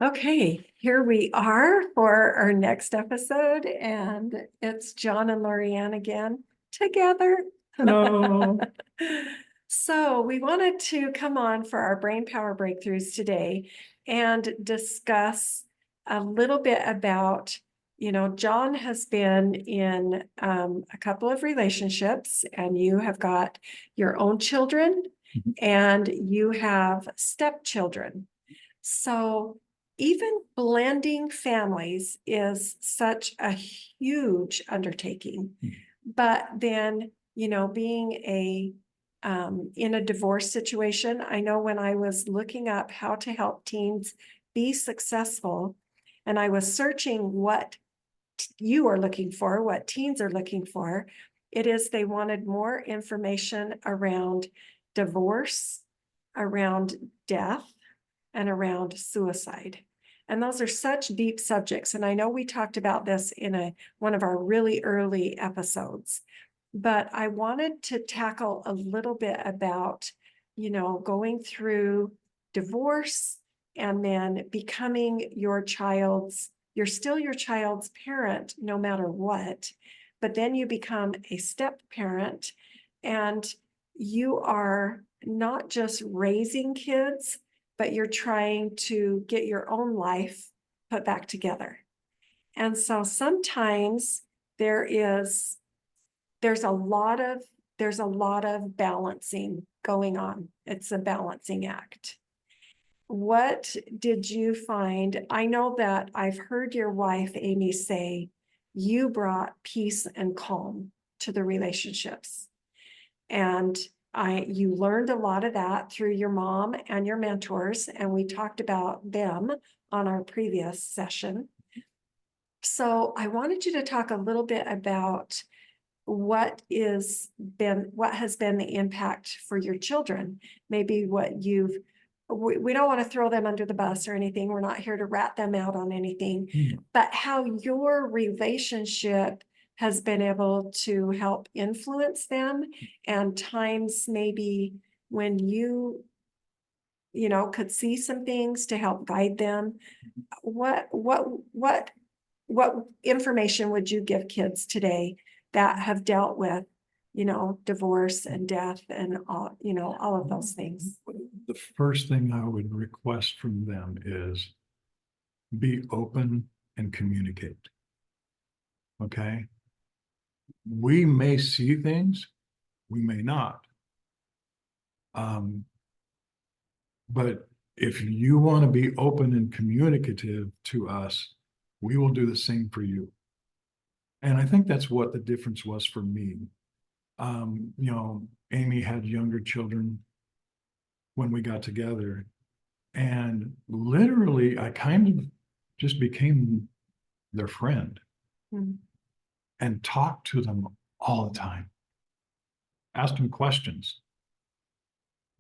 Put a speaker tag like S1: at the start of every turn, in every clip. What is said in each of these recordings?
S1: Okay, here we are for our next episode, and it's John and Lorianne again together.
S2: Hello.
S1: So we wanted to come on for our brain power breakthroughs today and discuss a little bit about, John has been in a couple of relationships, and you have got your own children and you have stepchildren. So even blending families is such a huge undertaking. But then, being in a divorce situation, I know when I was looking up how to help teens be successful, and I was searching what you are looking for, what teens are looking for, it is they wanted more information around divorce, around death, and around suicide. And those are such deep subjects. And I know we talked about this in one of our really early episodes, but I wanted to tackle a little bit about, going through divorce and then becoming you're still your child's parent no matter what, but then you become a step parent and you are not just raising kids, but you're trying to get your own life put back together. And so sometimes there's a lot of balancing going on. It's a balancing act. What did you find? I know that I've heard your wife, Amy, say you brought peace and calm to the relationships. And you learned a lot of that through your mom and your mentors, and we talked about them on our previous session. So I wanted you to talk a little bit about what has been the impact for your children. Maybe we don't want to throw them under the bus or anything. We're not here to rat them out on anything, but how your relationship has been able to help influence them, and times maybe when you could see some things to help guide them. What information would you give kids today that have dealt with divorce and death and all of those things?
S2: The first thing I would request from them is be open and communicate. Okay. We may see things, we may not. But if you want to be open and communicative to us, we will do the same for you. And I think that's what the difference was for me. Amy had younger children when we got together, and literally I kind of just became their friend and talked to them all the time, asked them questions.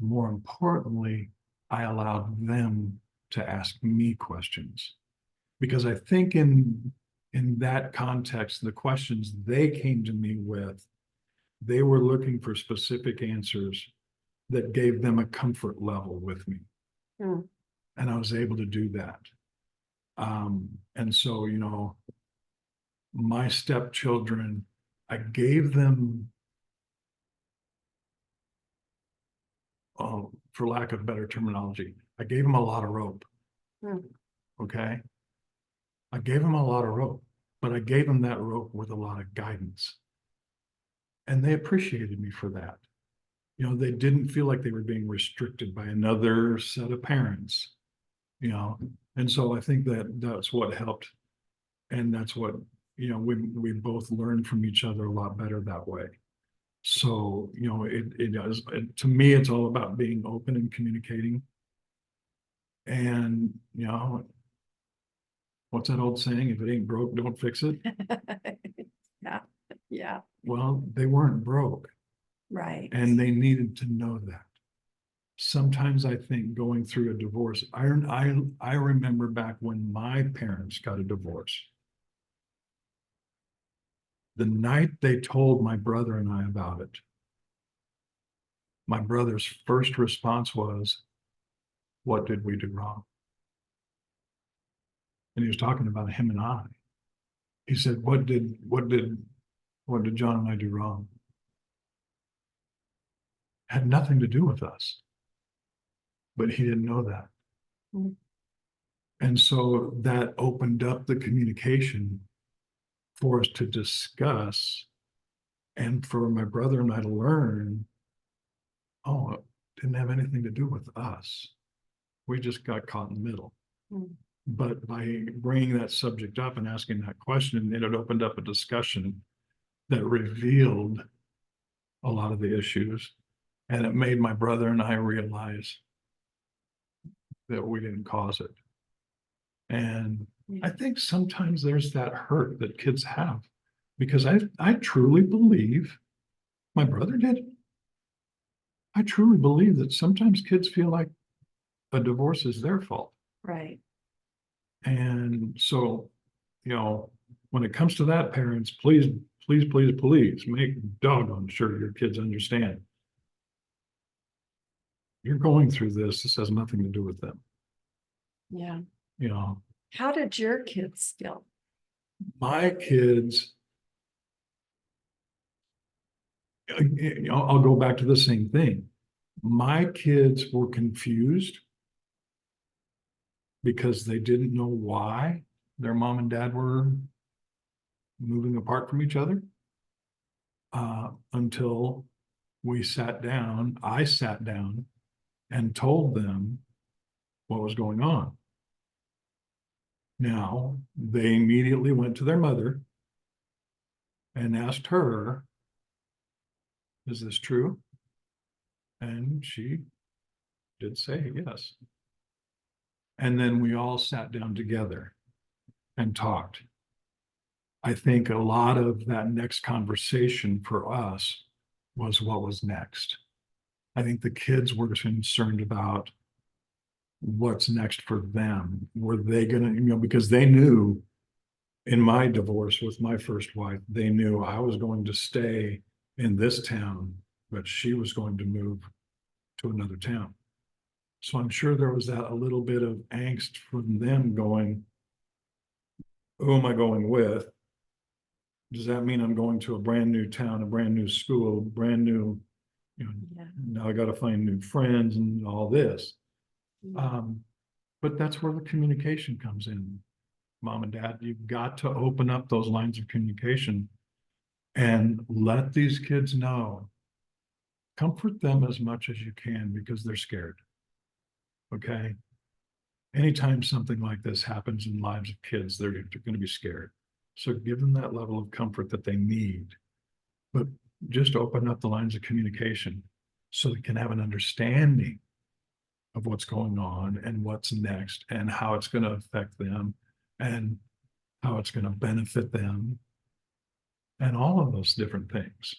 S2: More importantly, I allowed them to ask me questions, because I think in that context, the questions they came to me with, they were looking for specific answers that gave them a comfort level with me. And I was able to do that. And so, my stepchildren, I gave them, for lack of better terminology, I gave them a lot of rope. Okay. I gave them a lot of rope, but I gave them that rope with a lot of guidance. And they appreciated me for that. They didn't feel like they were being restricted by another set of parents, and so I think that's what helped. And that's what, we both learned from each other a lot better that way. So, it does, to me, it's all about being open and communicating. And, what's that old saying? If it ain't broke, don't fix it.
S1: Yeah.
S2: Well, they weren't broke.
S1: Right.
S2: And they needed to know that. Sometimes I think going through a divorce, I remember back when my parents got a divorce. The night they told my brother and I about it, my brother's first response was, "What did we do wrong?" and he was talking about him and I. He said, what did John and I do wrong? Had nothing to do with us, but he didn't know that.
S1: Mm.
S2: And so that opened up the communication for us to discuss and for my brother and I to learn, oh, it didn't have anything to do with us. We just got caught in the middle.
S1: Mm.
S2: But by bringing that subject up and asking that question, it had opened up a discussion that revealed a lot of the issues. And it made my brother and I realize that we didn't cause it. And I think sometimes there's that hurt that kids have, because I truly believe my brother did. I truly believe that sometimes kids feel like a divorce is their fault.
S1: Right.
S2: And so, when it comes to that, parents, please, please, please, please make doggone sure your kids understand. You're going through this. This has nothing to do with them.
S1: Yeah.
S2: How
S1: did your kids feel?
S2: My kids, I'll go back to the same thing. My kids were confused because they didn't know why their mom and dad were moving apart from each other, until I sat down and told them what was going on. Now, they immediately went to their mother and asked her, is this true? And she did say yes. And then we all sat down together and talked. I think a lot of that next conversation for us was what was next. I think the kids were concerned about what's next for them. Were they going to, because they knew in my divorce with my first wife, they knew I was going to stay in this town, but she was going to move to another town. So I'm sure there was that a little bit of angst from them going, who am I going with? Does that mean I'm going to a brand new town, a brand new school, brand new, now I got to find new friends and all this. But that's where the communication comes in. Mom and dad, you've got to open up those lines of communication and let these kids know. Comfort them as much as you can because they're scared. Okay. Anytime something like this happens in the lives of kids, they're going to be scared. So give them that level of comfort that they need, but just open up the lines of communication so they can have an understanding of what's going on and what's next and how it's going to affect them and how it's going to benefit them and all of those different things.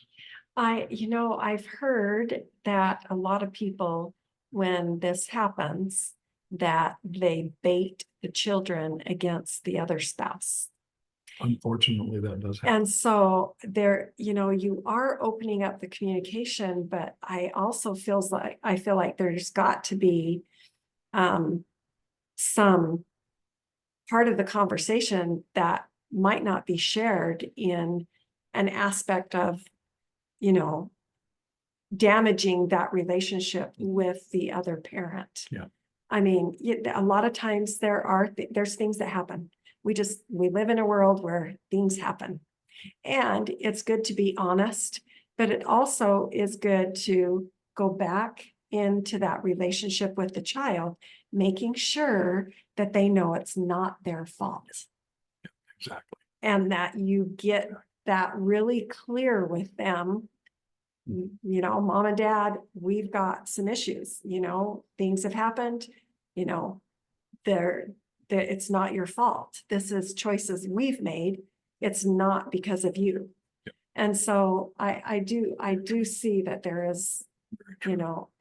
S1: I've heard that a lot of people, when this happens, that they bait the children against the other spouse.
S2: Unfortunately, that does happen.
S1: And so you are opening up the communication, but I also feel like there's got to be some part of the conversation that might not be shared in an aspect of, damaging that relationship with the other parent.
S2: Yeah.
S1: I mean, a lot of times there's things that happen. We live in a world where things happen, and it's good to be honest, but it also is good to go back into that relationship with the child, making sure that they know it's not their fault.
S2: Exactly.
S1: And that you get that really clear with them. Mom and dad, we've got some issues, things have happened, it's not your fault. This is choices we've made. It's not because of you.
S2: Yep.
S1: And so I do see that there is,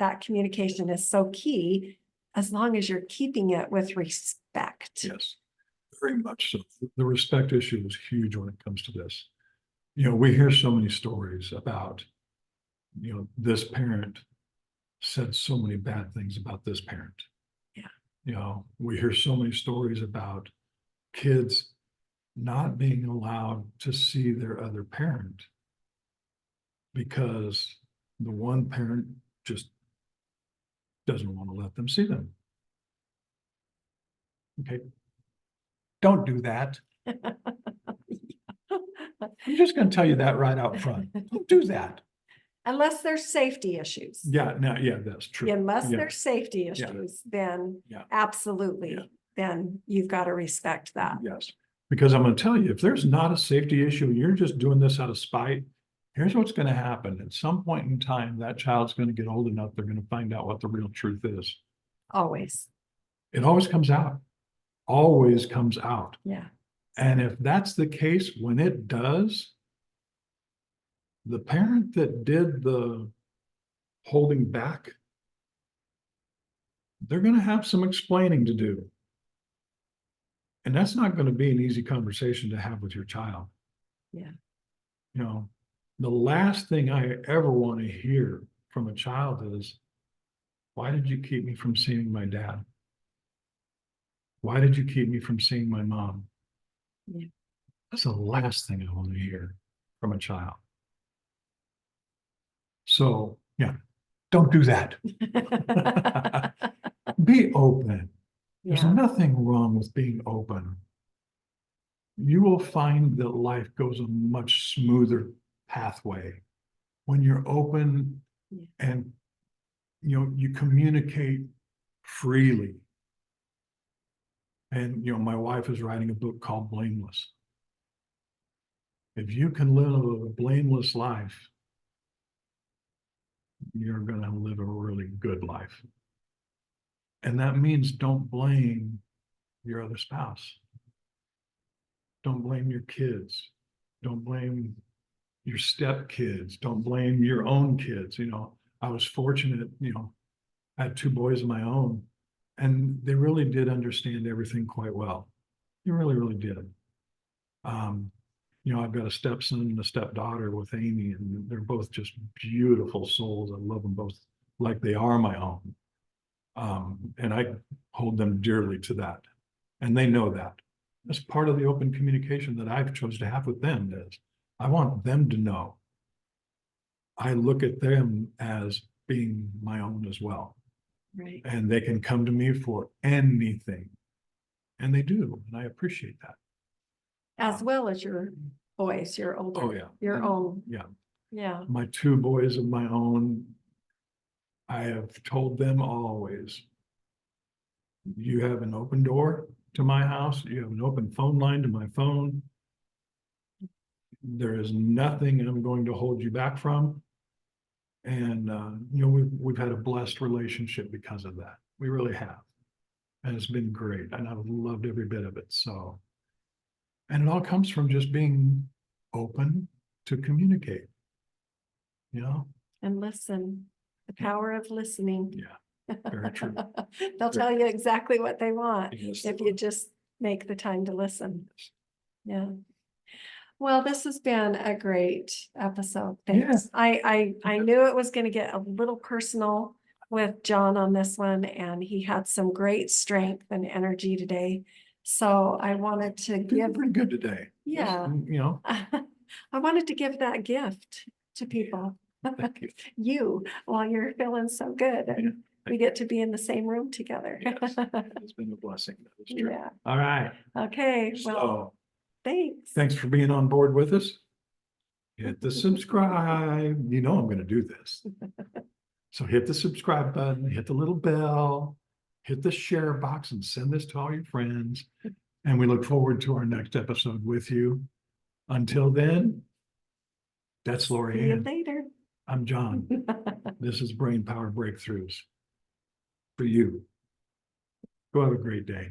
S1: that communication is so key, as long as you're keeping it with respect.
S2: Yes, very much so. The respect issue is huge when it comes to this. We hear so many stories about, this parent said so many bad things about this parent.
S1: Yeah.
S2: We hear so many stories about kids not being allowed to see their other parent because the one parent just doesn't want to let them see them. Okay. Don't do that. I'm just going to tell you that right out front. Don't do that.
S1: Unless there's safety issues.
S2: Yeah, no, yeah, that's true.
S1: Unless
S2: Yeah.
S1: there's safety issues, then
S2: Yeah.
S1: absolutely,
S2: Yeah.
S1: then you've got to respect that.
S2: Yes, because I'm going to tell you, if there's not a safety issue, and you're just doing this out of spite, here's what's going to happen. At some point in time, that child's going to get old enough, they're going to find out what the real truth is.
S1: Always.
S2: It always comes out. Always comes out.
S1: Yeah.
S2: And if that's the case, when it does, the parent that did the holding back, they're going to have some explaining to do. And that's not going to be an easy conversation to have with your child.
S1: Yeah.
S2: You know, the last thing I ever want to hear from a child is, why did you keep me from seeing my dad? Why did you keep me from seeing my mom?
S1: Yeah.
S2: That's the last thing I want to hear from a child. So, yeah, don't do that. Be open. There's
S1: Yeah.
S2: nothing wrong with being open. You will find that life goes a much smoother pathway when you're open and you communicate freely. And my wife is writing a book called Blameless. If you can live a blameless life, you're going to live a really good life. And that means don't blame your other spouse. Don't blame your kids. Don't blame your stepkids. Don't blame your own kids. I was fortunate, I had two boys of my own, and they really did understand everything quite well. They really, really did. I've got a stepson and a stepdaughter with Amy, and they're both just beautiful souls. I love them both like they are my own. And I hold them dearly to that. And they know that. That's part of the open communication that I've chose to have with them is I want them to know I look at them as being my own as well.
S1: Right.
S2: And they can come to me for anything. And they do. And I appreciate that.
S1: As well as your boys, your older,
S2: Oh, yeah.
S1: your own.
S2: Yeah.
S1: Yeah.
S2: My two boys of my own, I have told them always, you have an open door to my house. You have an open phone line to my phone. There is nothing I'm going to hold you back from. And, we've had a blessed relationship because of that. We really have. And it's been great. And I've loved every bit of it. So, and it all comes from just being open to communicate,
S1: And listen, the power of listening.
S2: Yeah, very true.
S1: They'll tell you exactly what they want
S2: Yes,
S1: if you just make the time to listen.
S2: Yes.
S1: Yeah. Well, this has been a great episode. Thanks. I knew it was going to get a little personal with Jon on this one, and he had some great strength and energy today. So I wanted to give
S2: pretty good today.
S1: Yeah. I wanted to give that gift to people.
S2: Thank you.
S1: You, while you're feeling so good, and we get to be in the same room together.
S2: Yes, it's been a blessing. That is true.
S1: Yeah.
S2: All right.
S1: Okay. Well,
S2: So
S1: thanks.
S2: thanks for being on board with us. Hit the subscribe. I'm going to do this. So hit the subscribe button, hit the little bell, hit the share box, and send this to all your friends. And we look forward to our next episode with you. Until then, that's Lori
S1: See you
S2: Ann.
S1: later.
S2: I'm Jon. This is Brain Power Breakthroughs for you. Go have a great day.